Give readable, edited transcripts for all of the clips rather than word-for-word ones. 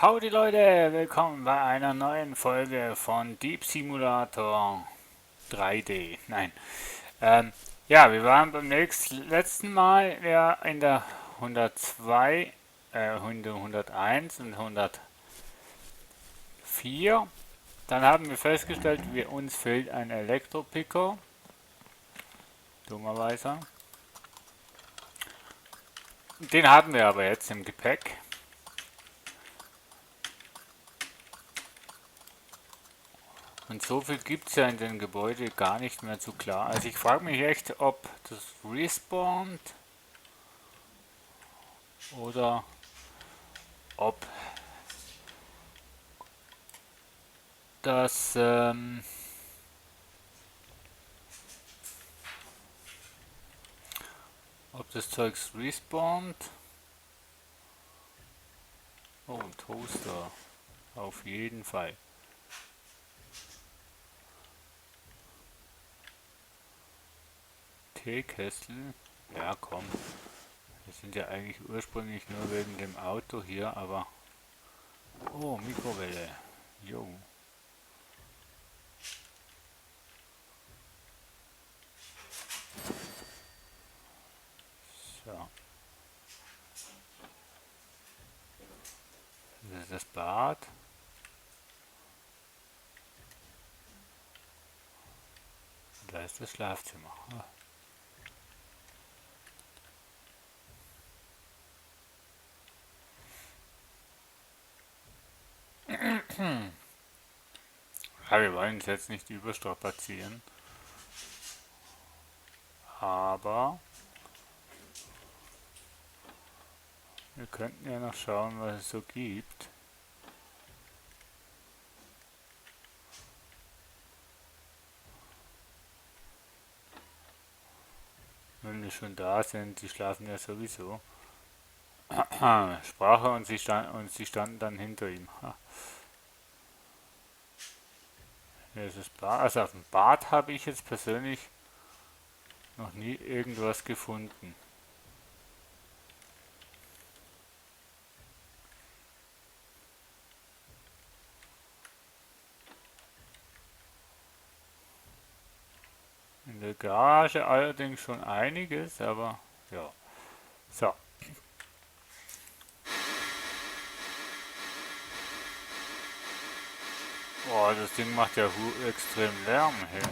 Howdy Leute, willkommen bei einer neuen Folge von Deep Simulator 3D. Nein. Ja, wir waren beim letzten Mal ja in der 102, 101 und 104. Dann haben wir festgestellt, uns fehlt ein Elektropicker. Dummerweise. Den haben wir aber jetzt im Gepäck. Und so viel gibt es ja in dem Gebäude gar nicht mehr zu klar. Also ich frage mich echt, ob das respawnt oder ob das Zeugs respawnt. Oh, ein Toaster. Auf jeden Fall. Teekessel. Ja, komm. Wir sind ja eigentlich ursprünglich nur wegen dem Auto hier, aber... Oh, Mikrowelle. Jo. So. Das ist das Bad. Da ist das Schlafzimmer. Ja, wir wollen es jetzt nicht überstrapazieren. Aber wir könnten ja noch schauen, was es so gibt. Wenn wir schon da sind, die schlafen ja sowieso. Sprach er und sie standen dann hinter ihm. Hier ist das Bad. Also auf dem Bad habe ich jetzt persönlich noch nie irgendwas gefunden. In der Garage allerdings schon einiges, aber ja. So. Boah, das Ding macht ja extrem Lärm, hey.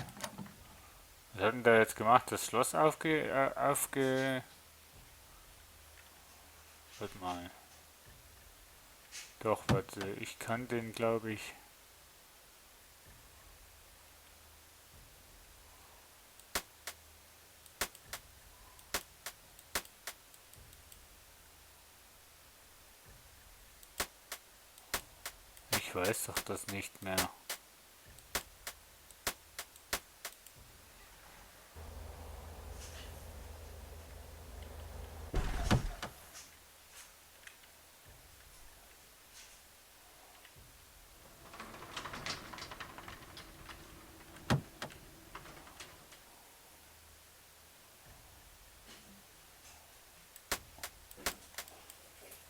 Was hat denn der jetzt gemacht? Das Schloss Warte mal. Doch, warte. Ich kann den, glaube ich... Ich weiß doch das nicht mehr.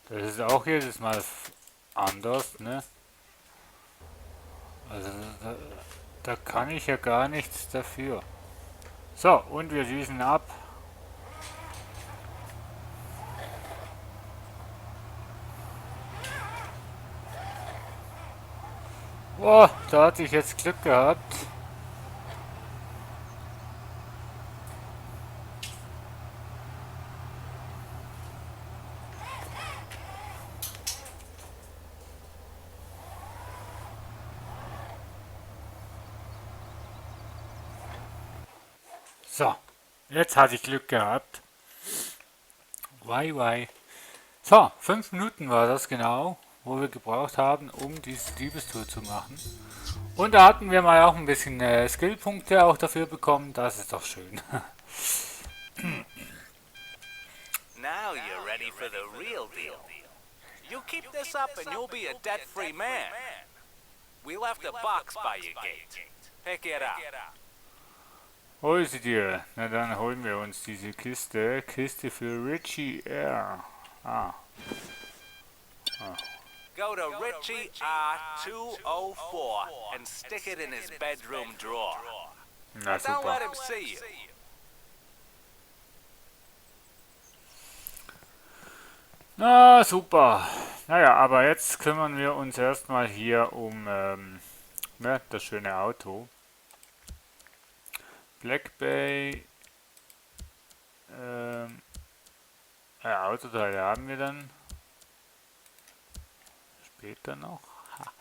Das ist auch jedes Mal anders, ne? Also da kann ich ja gar nichts dafür. So, und wir düsen ab. Oh, da hatte ich jetzt Glück gehabt. So, jetzt hatte ich Glück gehabt. Wei. So, 5 Minuten war das genau, wo wir gebraucht haben, um diese Diebestour zu machen. Und da hatten wir mal auch ein bisschen Skillpunkte auch dafür bekommen. Das ist doch schön. Now you're ready for the real deal. You keep this up and you'll be a debt-free man. We left a box by your gate. Pick it up. Hol sie dir. Na dann holen wir uns diese Kiste. Kiste für Richie Air. Ah. Go to Richie R204 and stick it in his bedroom drawer. Na Don't let super. him see you. Na super. Naja, aber jetzt kümmern wir uns erstmal hier um ne, das schöne Auto. Black Bay. Ja, Autoteile haben wir dann später noch. Ha.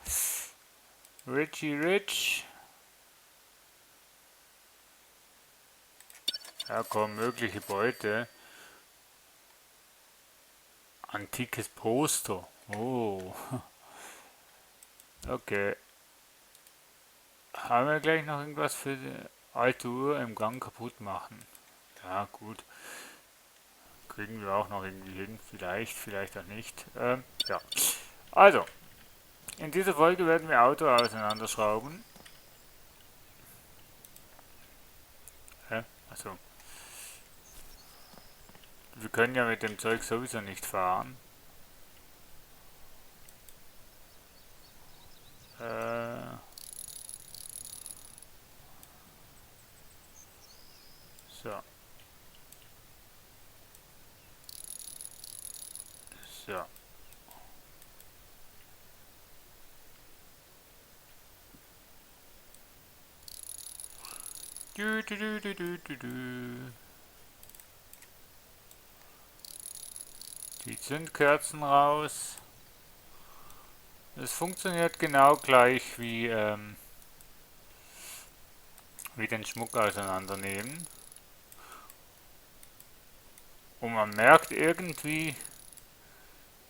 Richie Rich. Ja, komm, mögliche Beute. Antikes Poster. Oh. Okay. Haben wir gleich noch irgendwas für die alte Uhr im Gang kaputt machen? Ja, gut. Kriegen wir auch noch irgendwie hin. Vielleicht, vielleicht auch nicht. Ja. Also, in dieser Folge werden wir Auto auseinanderschrauben. Also, wir können ja mit dem Zeug sowieso nicht fahren. So. So. Du, du, du, du, du, du, du. Die Zündkerzen raus. Es funktioniert genau gleich wie den Schmuck auseinandernehmen. Und man merkt irgendwie,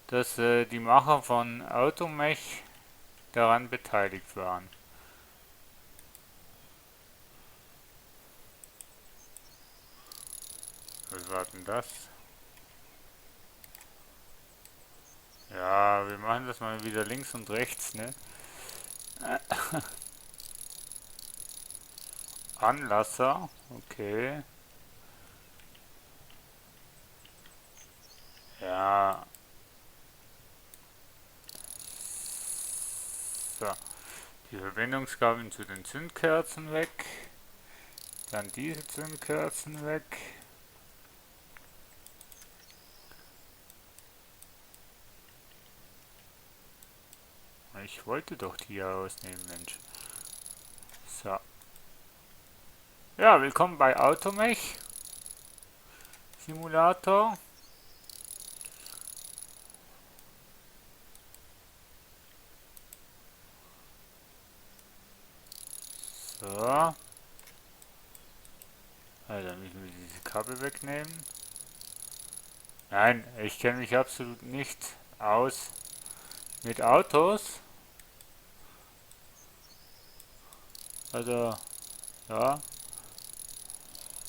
dass die Macher von Automech daran beteiligt waren. Was war denn das? Ja, wir machen das mal wieder links und rechts, ne? Anlasser, okay. Ja. So. Die Verbindungskabeln zu den Zündkerzen weg. Dann diese Zündkerzen weg. Ich wollte doch die ausnehmen, Mensch. So. Ja, willkommen bei Automech Simulator. So. Also müssen wir diese Kabel wegnehmen. Nein, ich kenne mich absolut nicht aus mit Autos. Also, ja.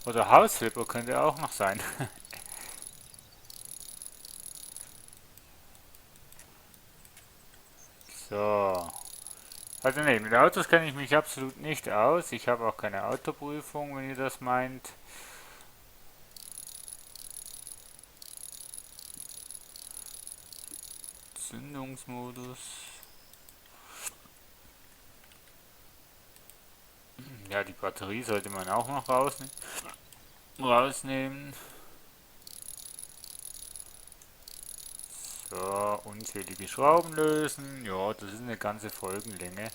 Oder Hausflipper könnte auch noch sein. So. Also ne, mit Autos kenne ich mich absolut nicht aus. Ich habe auch keine Autoprüfung, wenn ihr das meint. Zündungsmodus. Ja, die Batterie sollte man auch noch rausnehmen. So, unzählige Schrauben lösen. Ja, das ist eine ganze Folgenlänge.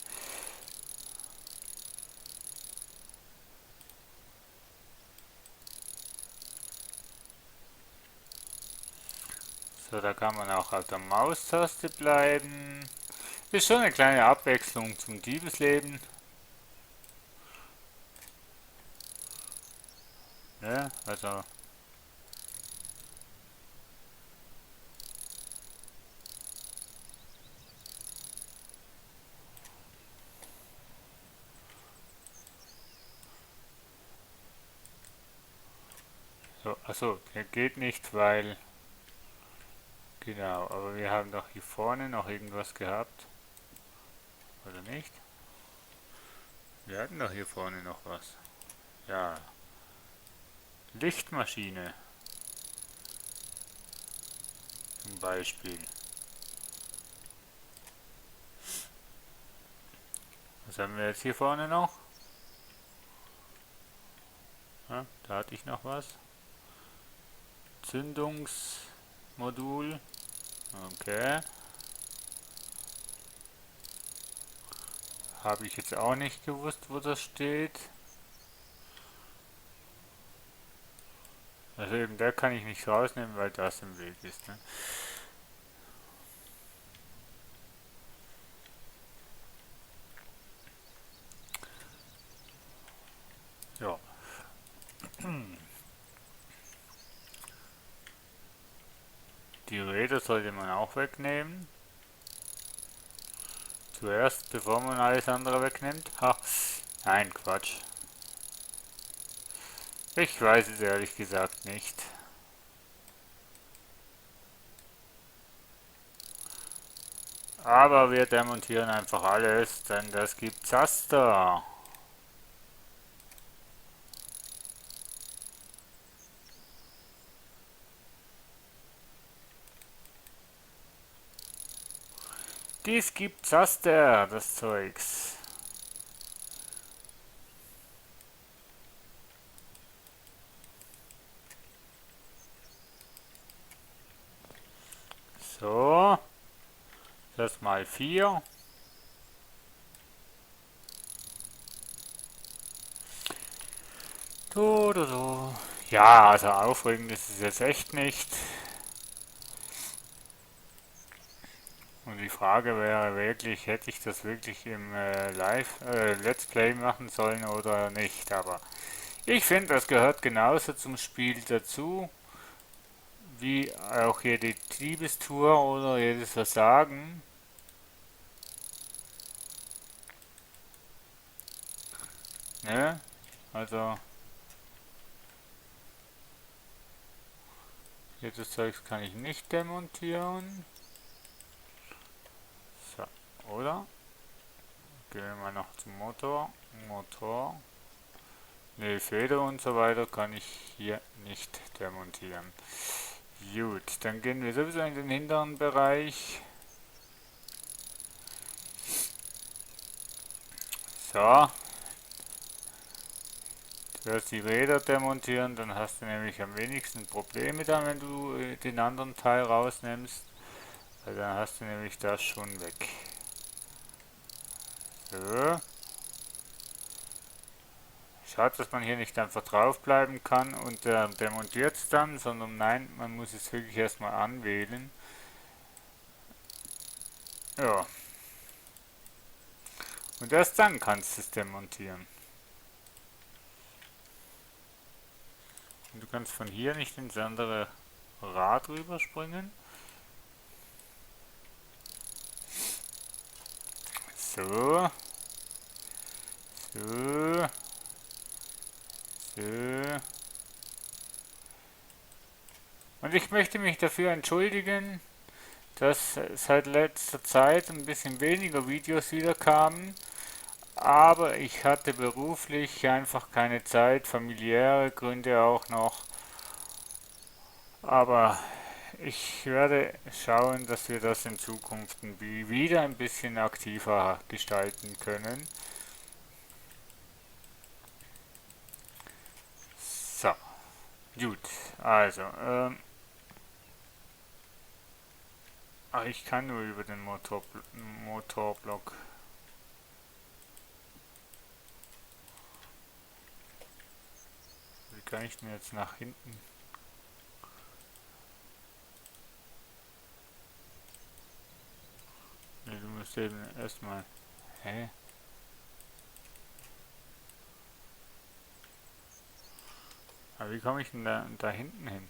So, da kann man auch auf der Maustaste bleiben. Ist schon eine kleine Abwechslung zum Diebesleben. Ne? Also. So, achso, der geht nicht, weil. Genau, aber wir haben doch hier vorne noch irgendwas gehabt. Oder nicht? Wir hatten doch hier vorne noch was. Ja. Lichtmaschine. Zum Beispiel. Was haben wir jetzt hier vorne noch? Ja, da hatte ich noch was. Zündungsmodul. Okay. Habe ich jetzt auch nicht gewusst, wo das steht. Also eben, der kann ich nicht rausnehmen, weil das im Weg ist. Ne? Ja. Die Räder sollte man auch wegnehmen. Zuerst, bevor man alles andere wegnimmt. Ha, nein, Quatsch. Ich weiß es ehrlich gesagt nicht. Aber wir demontieren einfach alles, denn das gibt Zaster. Dies gibt Zaster, das Zeugs. So, das mal 4. So. Ja, also aufregend ist es jetzt echt nicht. Und die Frage wäre wirklich, hätte ich das wirklich im Let's Play machen sollen oder nicht. Aber ich finde, das gehört genauso zum Spiel dazu, wie auch jede Liebestour oder jedes Versagen. Ne? Also, jedes Zeugs kann ich nicht demontieren. So, oder? Gehen wir mal noch zum Motor. Ne, Feder und so weiter kann ich hier nicht demontieren. Gut, dann gehen wir sowieso in den hinteren Bereich. So. Du wirst die Räder demontieren, dann hast du nämlich am wenigsten Probleme da, wenn du den anderen Teil rausnimmst. Weil dann hast du nämlich das schon weg. So. Schade, dass man hier nicht einfach draufbleiben kann und demontiert es dann, sondern nein, man muss es wirklich erstmal anwählen. Ja. Und erst dann kannst du es demontieren. Und du kannst von hier nicht ins andere Rad rüberspringen. So. So. So. Und ich möchte mich dafür entschuldigen, dass seit letzter Zeit ein bisschen weniger Videos wieder kamen. Aber ich hatte beruflich einfach keine Zeit, familiäre Gründe auch noch. Aber ich werde schauen, dass wir das in Zukunft wieder ein bisschen aktiver gestalten können. So, gut, also, ich kann nur über den Motorblock. Wie kann ich denn jetzt nach hinten? Ne, du musst eben erstmal. Hä? Aber wie komme ich denn da hinten hin?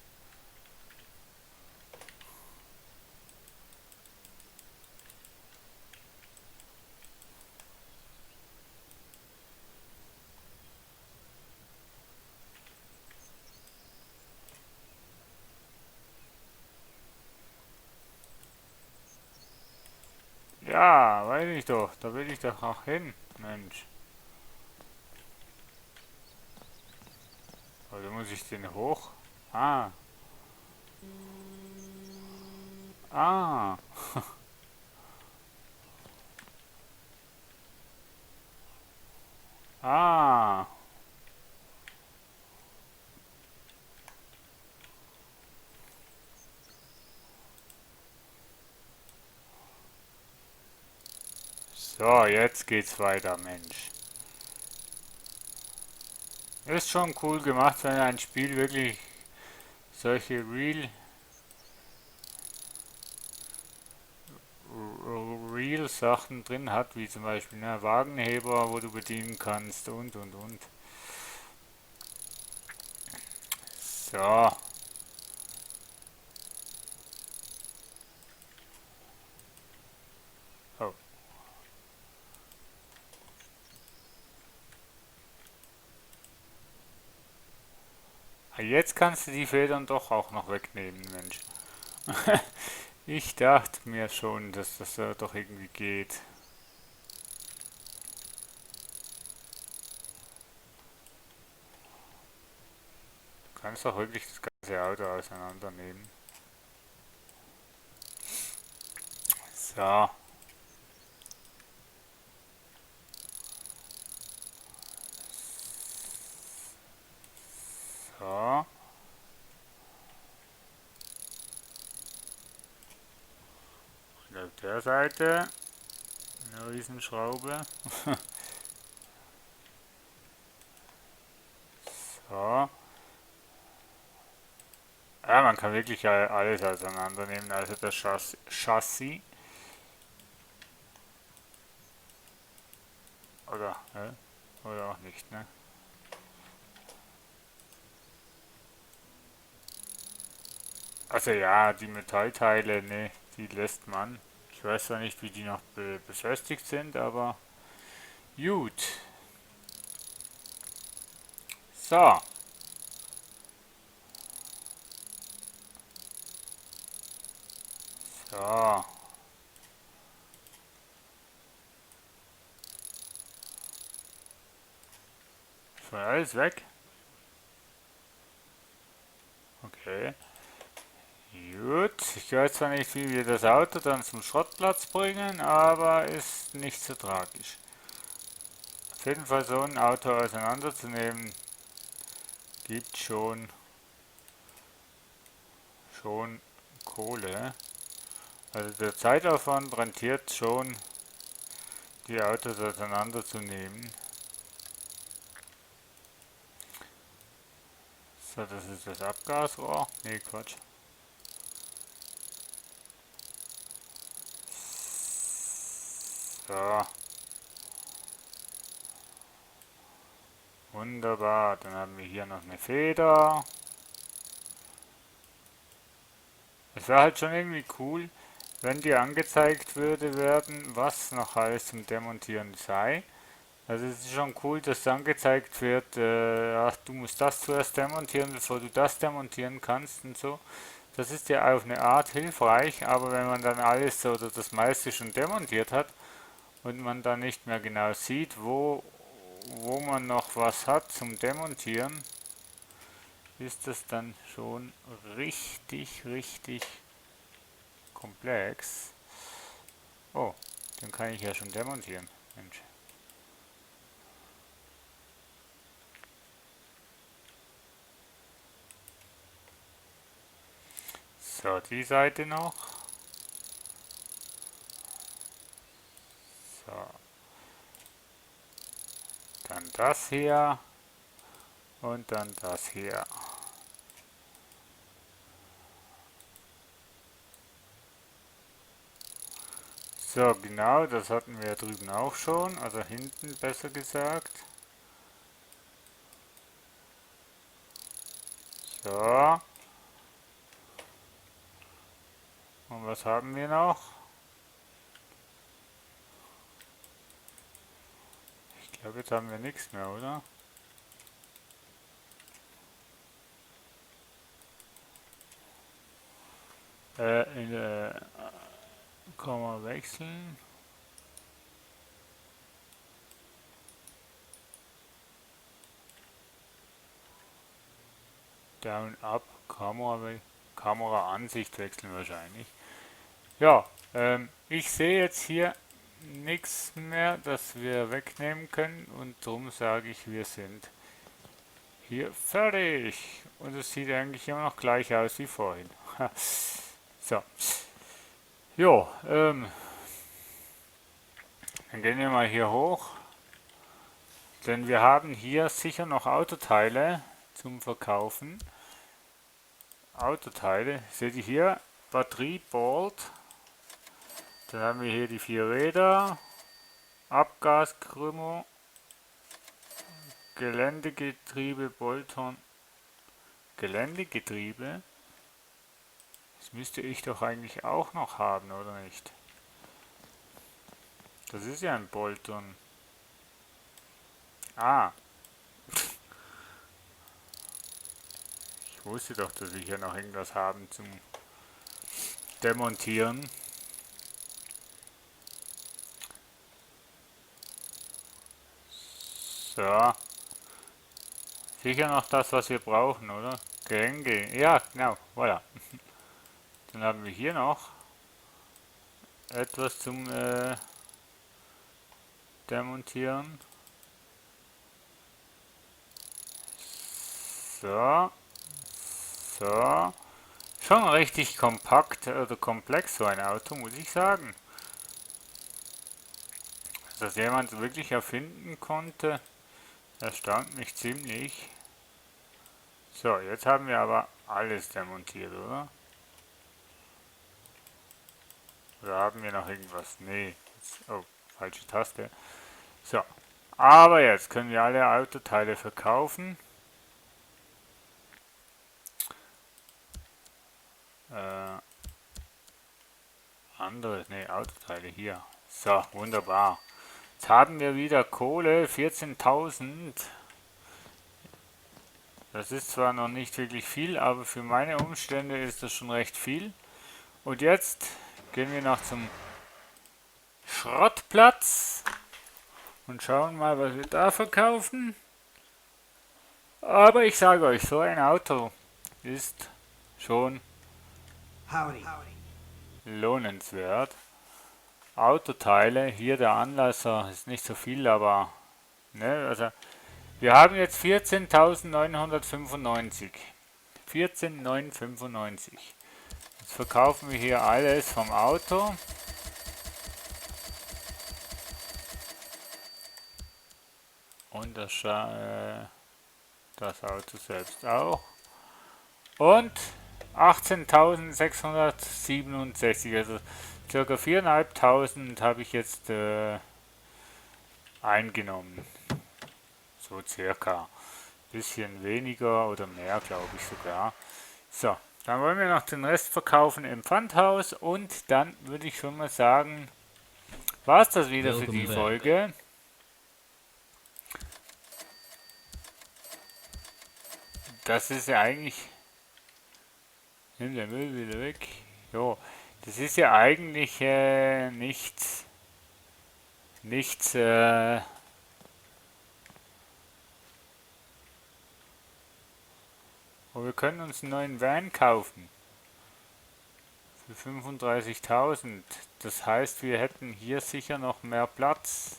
Ja, weiß ich doch. Da will ich doch auch hin, Mensch. Also muss ich den hoch? Ah. Ah. Ah. So, jetzt geht's weiter, Mensch. Ist schon cool gemacht, wenn ein Spiel wirklich solche Real Sachen drin hat, wie zum Beispiel ne, Wagenheber, wo du bedienen kannst und. So. Oh. Jetzt kannst du die Federn doch auch noch wegnehmen, Mensch. Ich dachte mir schon, dass das doch irgendwie geht. Du kannst doch wirklich das ganze Auto auseinandernehmen. So. So. Und auf der Seite eine Riesenschraube. So. Ja, man kann wirklich alles auseinandernehmen, also das Chassis. Oder, oder auch nicht, ne? Also ja, die Metallteile, ne, die lässt man. Ich weiß zwar nicht, wie die noch befestigt sind, aber gut. So. So. Schon alles weg? Okay. Gut. Ich weiß zwar nicht, wie wir das Auto dann zum Schrottplatz bringen, aber ist nicht so tragisch. Auf jeden Fall so ein Auto auseinanderzunehmen, gibt schon Kohle. Also der Zeitaufwand rentiert schon, die Autos auseinanderzunehmen. So, das ist das Abgasrohr. Nee, Quatsch. So, wunderbar. Dann haben wir hier noch eine Feder. Es wäre halt schon irgendwie cool, wenn dir angezeigt würde werden, was noch alles zum Demontieren sei. Also es ist schon cool, dass angezeigt wird, ach, du musst das zuerst demontieren, bevor du das demontieren kannst und so. Das ist ja auf eine Art hilfreich, aber wenn man dann alles oder das meiste schon demontiert hat und man dann nicht mehr genau sieht, wo man noch was hat zum Demontieren, ist das dann schon richtig komplex. Oh, den kann ich ja schon demontieren. Mensch. So, die Seite noch. So, dann das hier und dann das hier. So, genau, das hatten wir drüben auch schon, also hinten besser gesagt. So, und was haben wir noch? Ich glaube, jetzt haben wir nichts mehr, oder? Kann man wechseln. Down, up, Kameraansicht wechseln wahrscheinlich. Ja, ich sehe jetzt hier nichts mehr, das wir wegnehmen können und darum sage ich, wir sind hier fertig. Und es sieht eigentlich immer noch gleich aus wie vorhin. So. Jo, dann gehen wir mal hier hoch. Denn wir haben hier sicher noch Autoteile zum Verkaufen. Autoteile, seht ihr hier, Batterieboard. Dann haben wir hier die 4 Räder, Abgaskrümmer, Geländegetriebe, Bolton, Geländegetriebe. Das müsste ich doch eigentlich auch noch haben, oder nicht? Das ist ja ein Bolton. Ah. Ich wusste doch, dass wir hier noch irgendwas haben zum Demontieren. So. Sicher noch das, was wir brauchen, oder? Gehänge. Ja, genau. Voilà. Dann haben wir hier noch etwas zum Demontieren. So. So. Schon richtig kompakt oder komplex so ein Auto, muss ich sagen. Dass das jemand wirklich erfinden konnte, erstaunt mich ziemlich. So, jetzt haben wir aber alles demontiert, oder? Oder haben wir noch irgendwas? Nee. Oh, falsche Taste. So. Aber jetzt können wir alle Autoteile verkaufen. Andere, nee, Autoteile hier. So, wunderbar. Jetzt haben wir wieder Kohle, 14.000. Das ist zwar noch nicht wirklich viel, aber für meine Umstände ist das schon recht viel. Und jetzt gehen wir noch zum Schrottplatz und schauen mal, was wir da verkaufen. Aber ich sage euch, so ein Auto ist schon lohnenswert. Autoteile, hier der Anlasser ist nicht so viel, aber ne, also wir haben jetzt 14.995. 14.995. Jetzt verkaufen wir hier alles vom Auto. Und das Auto selbst auch. Und 18.667, also ca. 4.500 habe ich jetzt eingenommen. So circa. Bisschen weniger oder mehr, glaube ich sogar. So, dann wollen wir noch den Rest verkaufen im Pfandhaus und dann würde ich schon mal sagen, war es das wieder für die Folge. Das ist ja eigentlich... Nimm den Müll wieder weg. Jo, das ist ja eigentlich nichts... Aber wir können uns einen neuen Van kaufen. Für 35.000. Das heißt, wir hätten hier sicher noch mehr Platz.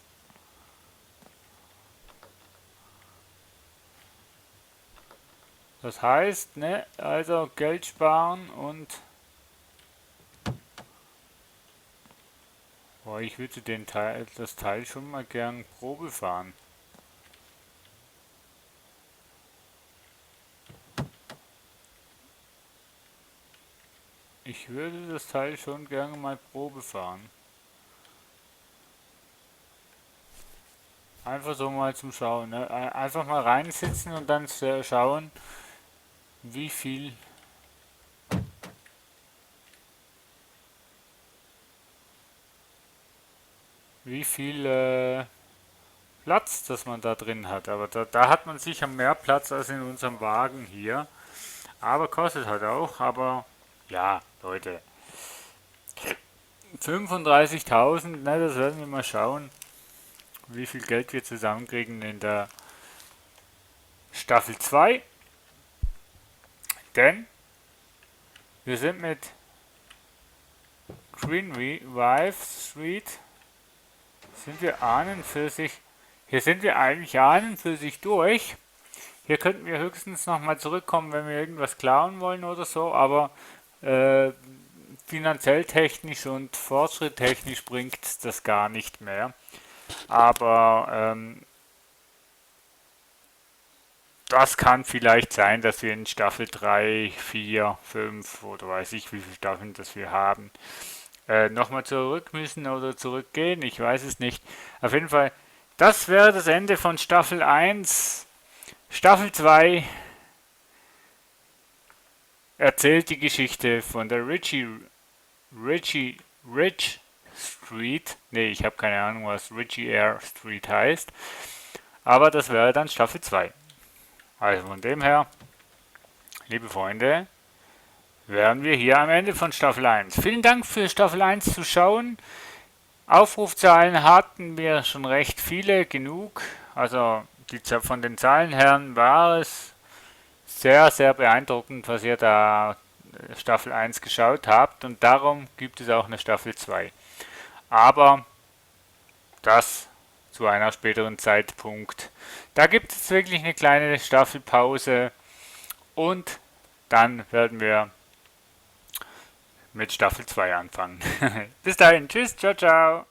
Das heißt, ne, also Geld sparen und... Boah, ich würde das Teil schon mal gern Probe fahren. Ich würde das Teil schon gerne mal Probe fahren. Einfach so mal zum Schauen. Ne? Einfach mal reinsitzen und dann schauen, wie viel Platz, das man da drin hat. Aber da hat man sicher mehr Platz als in unserem Wagen hier. Aber kostet halt auch. Aber ja, Leute. 35.000, ne, das werden wir mal schauen, wie viel Geld wir zusammenkriegen in der Staffel 2. Denn wir sind mit Greenway Street sind wir an und für sich, hier sind wir eigentlich an und für sich durch. Hier könnten wir höchstens nochmal zurückkommen, wenn wir irgendwas klauen wollen oder so, aber finanziell technisch und fortschritttechnisch bringt das gar nicht mehr. Aber das kann vielleicht sein, dass wir in Staffel 3, 4, 5 oder weiß ich, wie viele Staffeln das wir haben, nochmal zurück müssen oder zurückgehen. Ich weiß es nicht. Auf jeden Fall, das wäre das Ende von Staffel 1. Staffel 2 erzählt die Geschichte von der Rich Street. Ne, ich habe keine Ahnung, was Richie Air Street heißt. Aber das wäre dann Staffel 2. Also von dem her, liebe Freunde, wären wir hier am Ende von Staffel 1. Vielen Dank für Staffel 1 zu schauen. Aufrufzahlen hatten wir schon recht viele, genug. Also von den Zahlen her war es sehr, sehr beeindruckend, was ihr da Staffel 1 geschaut habt. Und darum gibt es auch eine Staffel 2. Aber das zu einer späteren Zeitpunkt. Da gibt es wirklich eine kleine Staffelpause und dann werden wir mit Staffel 2 anfangen. Bis dahin, tschüss, ciao, ciao.